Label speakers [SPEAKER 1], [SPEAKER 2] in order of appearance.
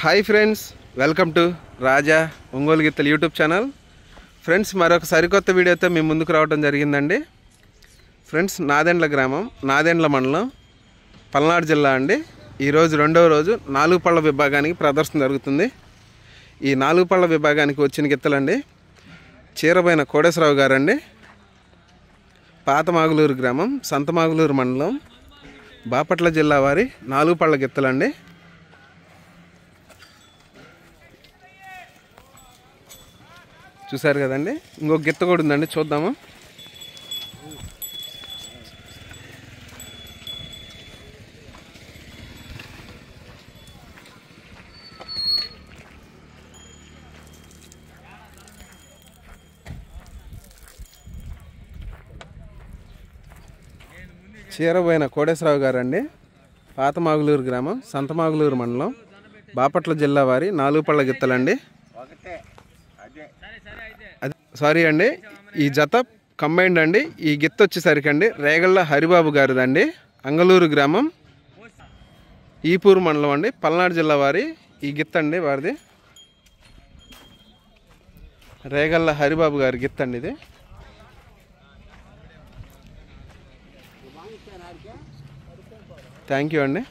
[SPEAKER 1] Hi friends, welcome to రాజా ఒంగోలు గిత్తలు YouTube channel. Friends, మరొక సరికొత్త వీడియోతో మీ ముందుకు రావడం జరిగిందండి. ఫ్రెండ్స్, నాదెండ్ల గ్రామం, నాదెండ్ల మండలం, పల్నాడు జిల్లా అండి. ఈరోజు రెండవ రోజు 4 పళ్ళ విభాగానికి ప్రదర్శన జరుగుతుంది. ఈ 4 పళ్ళ విభాగానికి వచ్చిన గిత్తలండి చీరబోయిన కోడేశ్వరరావు గారండి, పాతమాగులూరు గ్రామం, సంతమాగులూరు మండలం, బాపట్ల జిల్లా వారి 4 పళ్ళ గిత్తలండి. చూసారు కదండి, ఇంకొక గిత్త కూడా ఉందండి, చూద్దాము. చీరబోయిన కోడేశ్వరరావు గారండి, పాతమాగులూరు గ్రామం, సంతమాగులూరు మండలం, బాపట్ల జిల్లా వారి 4 పళ్ళ గిత్తలండి. సారీ అండి, ఈ జత కంబైండ్ అండి. ఈ గిత్త వచ్చేసరికి అండి రేగళ్ళ హరిబాబు గారిదండి, అంగలూరు గ్రామం, ఈపూరు మండలం అండి, పల్నాడు జిల్లా వారి ఈ గిత్త అండి. వారిది రేగళ్ళ హరిబాబు గారి గిత్త అండి ఇది. థ్యాంక్ యూ అండి.